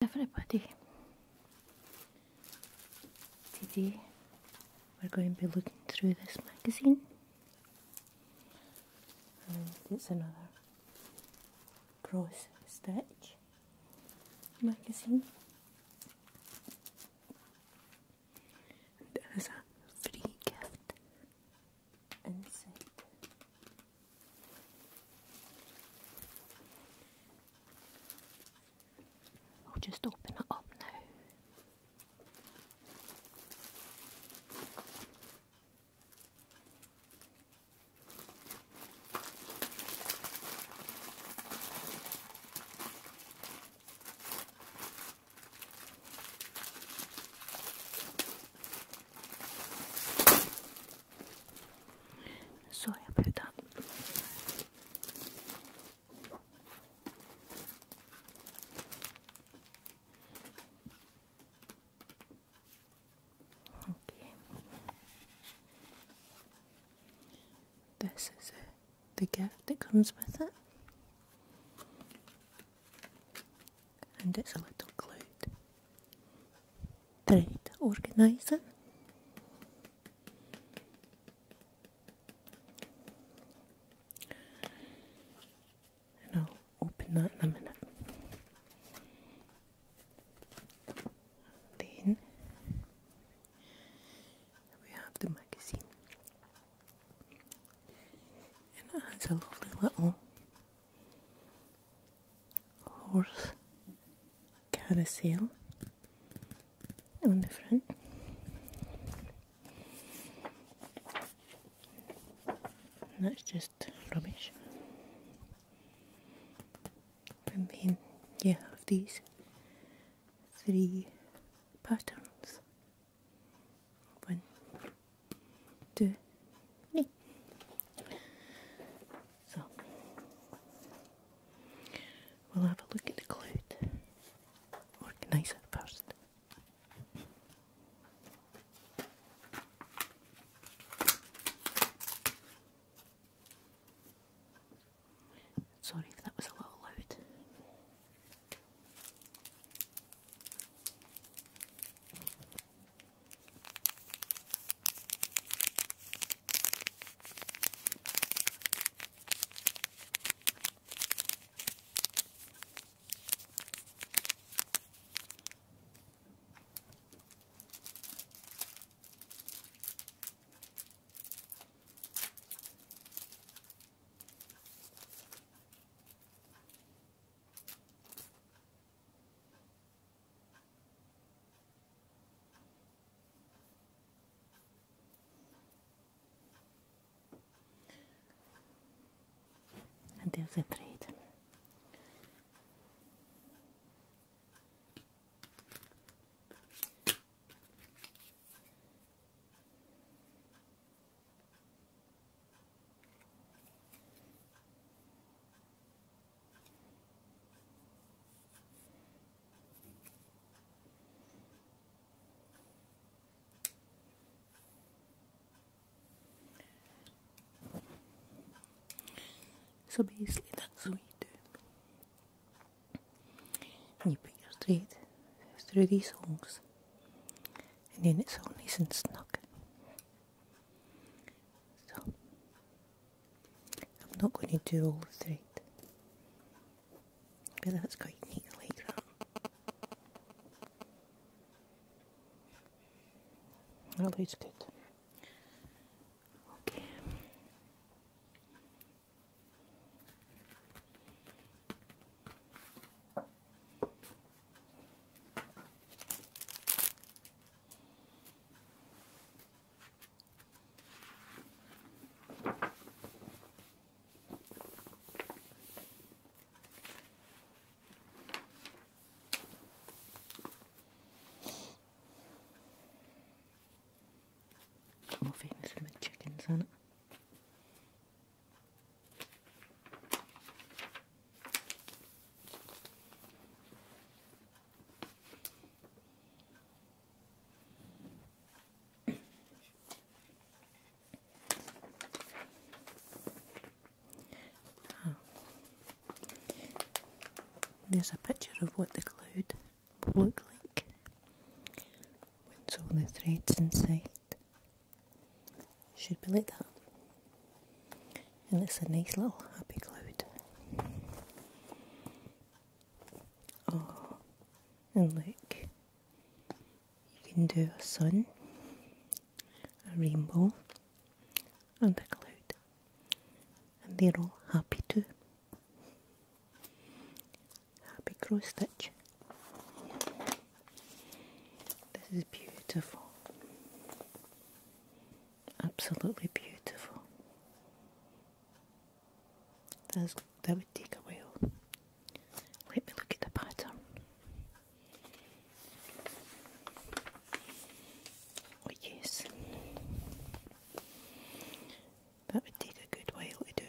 Everybody, today we're going to be looking through this magazine, and it's another cross stitch magazine. And it has a free gift inside. I'll just open it up now. Sorry about that. Okay. This is the gift that comes with it. And it's a little cloud thread organiser. And I'll open that in a minute. Then we have the magazine. And it has a lovely little horse carousel on the front. And that's just rubbish. And then you have these 3 patterns. 1, 2, 3. So we'll have a look at the cloud organiser first. Sorry if that was a little loud. And there's a thread. So basically that's what you do. And you put your thread through these holes, and then it's all nice and snug. So I'm not going to do all the thread, but that's quite neat like that. That looks good. Okay. More famous with chickens on it. There's a picture of what the cloud look like once all the threads inside. Should be like that. And it's a nice little happy cloud. Oh, and look, you can do a sun, a rainbow, and a cloud. And they're all happy too. Happy cross stitch. This is beautiful. Absolutely beautiful. That would take a while. Let me look at the pattern. Oh yes. That would take a good while to do.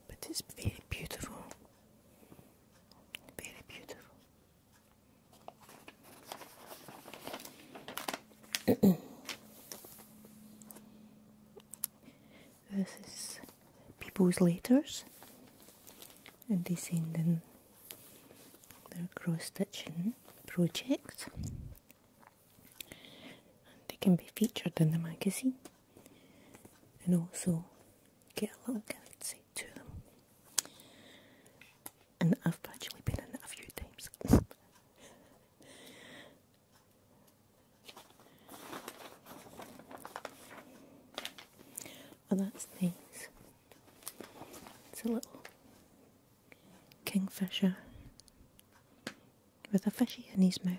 But it's very beautiful. Very beautiful. This is people's letters, and they send in their cross-stitching projects, and they can be featured in the magazine and also get a little gift set to them. And I've actually been in it a few times. Oh, that's nice. It's a little kingfisher with a fishy in his mouth.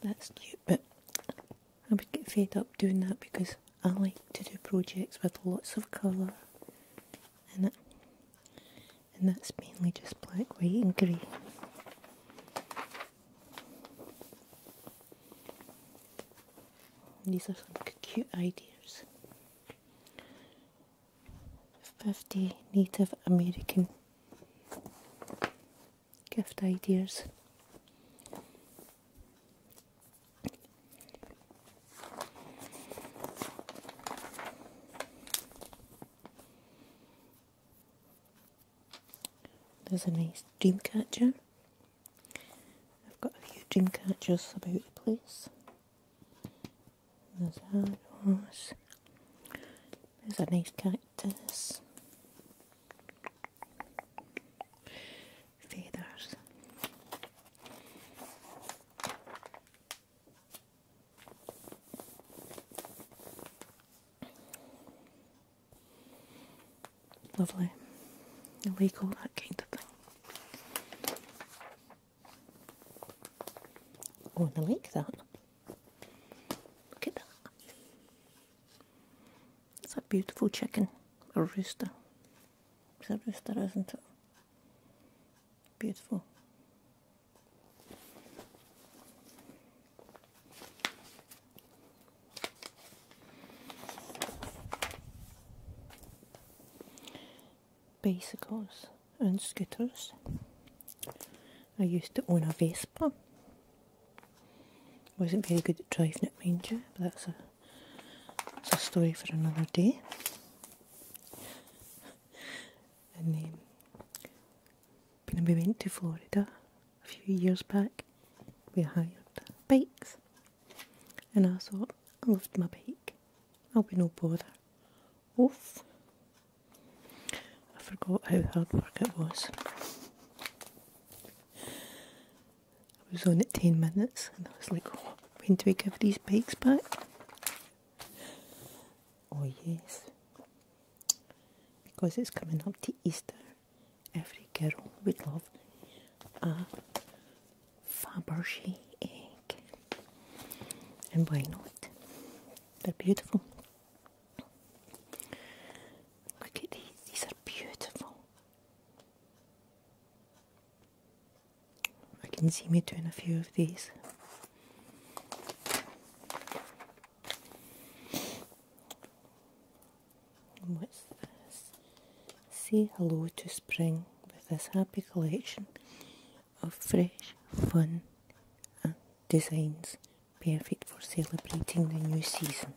That's cute, but I would get fed up doing that because I like to do projects with lots of colour in it. And that's mainly just black, white and grey. These are some cute ideas. 50 Native American gift ideas. There's a nice dream catcher. I've got a few dream catchers about the place. There's arrows. There's a nice cactus. Feathers. Lovely. I like all that kind of thing. Oh, and I like that. Look at that. It's a beautiful chicken. A rooster. It's a rooster, isn't it? Beautiful. Bicycles and scooters. I used to own a Vespa. Wasn't very good at driving it, mind you, but that's a story for another day. And when we went to Florida a few years back, we hired bikes. And I thought, I loved my bike. I'll be no bother. Oof. I forgot how hard work it was. I was on it 10 minutes and I was like, oh, when do we give these bikes back? Oh yes. Because it's coming up to Easter, every girl would love a Fabergé egg. And why not? They're beautiful. Look at these are beautiful. I can see me doing a few of these. And what's this? Say hello to spring with this happy collection of fresh, fun designs perfect for celebrating the new season.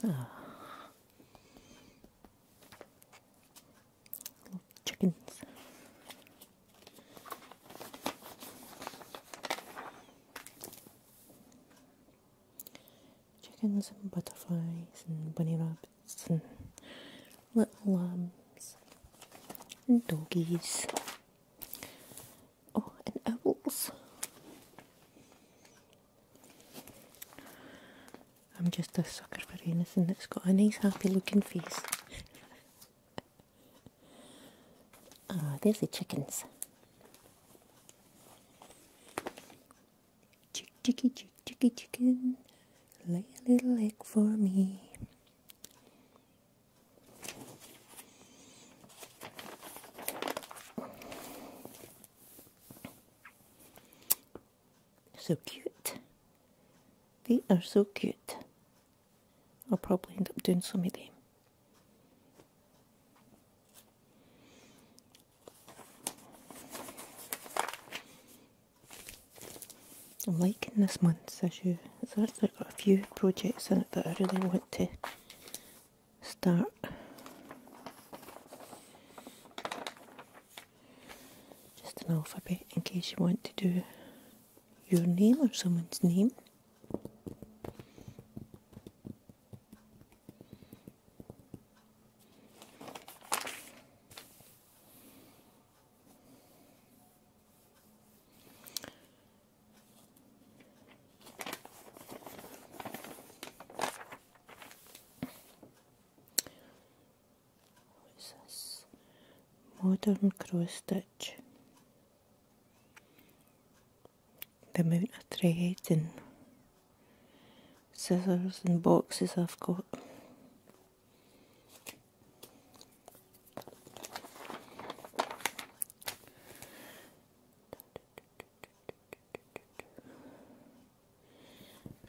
Ah, chickens. Chickens and butterflies and bunny rabbits and little lambs and doggies. Oh, and owls. I'm just a sucker for anything that's got a nice happy looking face. Ah, there's the chickens. Chicky chicken, lay a little egg for me. So cute. They are so cute. I'll probably end up doing some of them. I'm liking this month's issue. It's actually got a few projects in it that I really want to start. Just an alphabet in case you want to do your name or someone's name. What's this? Modern cross stitch. The amount of thread and scissors and boxes I've got.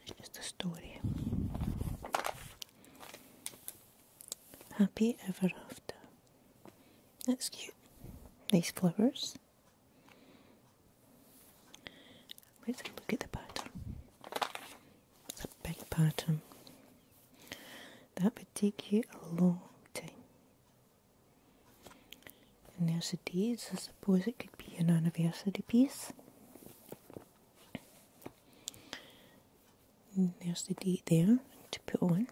It's just a story. Happy ever after. That's cute. Nice flowers. Let's have a look at the pattern. It's a big pattern. That would take you a long time. And there's the dates. I suppose it could be an anniversary piece. And there's the date there to put on.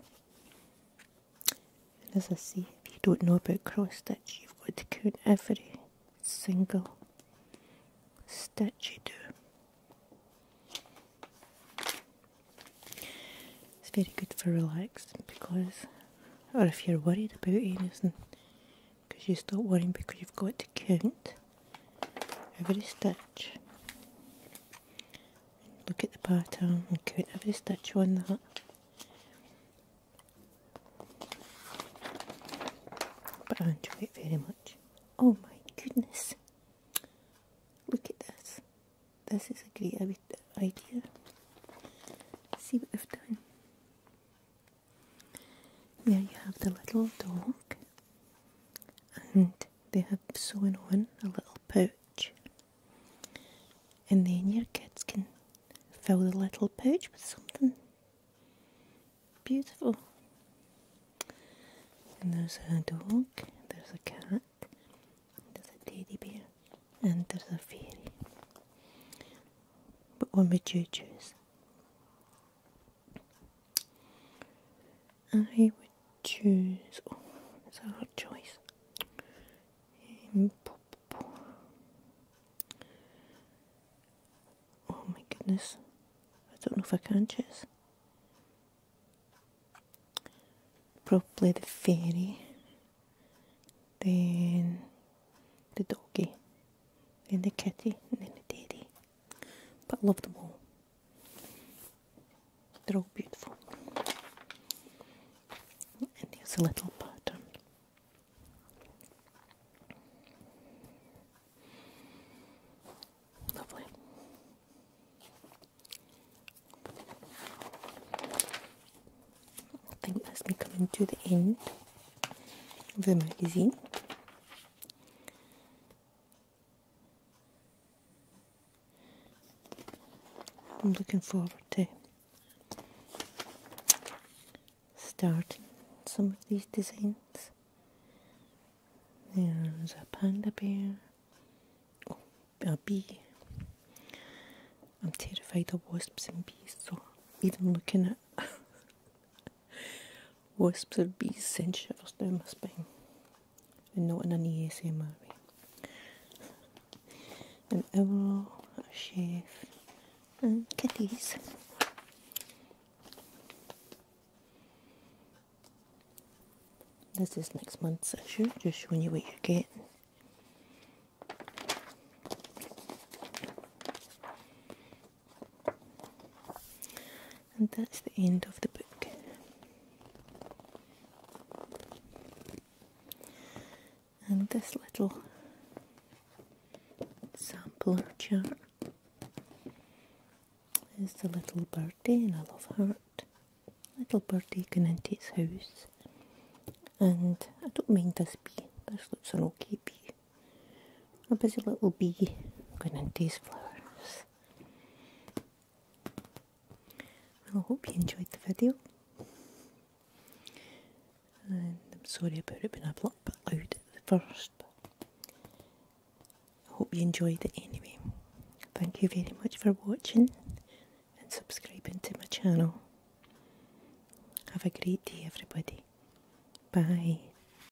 And as I say, if you don't know about cross stitch, you've got to count every single stitch you do. It's very good for relaxing because, or if you're worried about anything, because you stop worrying because you've got to count every stitch. Look at the pattern and count every stitch on that. But I enjoy it very much. Oh my goodness. Look at this. This is a great idea. See what they've done. There you have the little dog, and they have sewn on a little pouch, and then your kids can fill the little pouch with something beautiful. And there's a dog, there's a cat, there's a teddy bear, and there's a fairy. But what would you choose? I would choose, oh, it's a hard choice. Oh my goodness, I don't know if I can choose. Probably the fairy, then the doggy, then the kitty, and then the teddy. But I love them all. They're all beautiful. And there's a little pattern. Lovely. I think that's me coming to the end of the magazine. I'm looking forward to starting some of these designs. There's a panda bear, oh, a bee. I'm terrified of wasps and bees, so even looking at wasps or bees send shivers down my spine, and not in an ASMR way. An owl, a chef, and kitties. This is next month's issue, just showing you what you're getting. And that's the end of the book. And this little sampler chart is the little birdie, and I love heart. Little birdie going into its house. And I don't mind this bee. This looks an okay bee. A busy little bee going into his flowers. Well, I hope you enjoyed the video. And I'm sorry about it being a little bit loud at the first, but I hope you enjoyed it anyway. Thank you very much for watching and subscribing to my channel. Have a great day, everybody. Bye.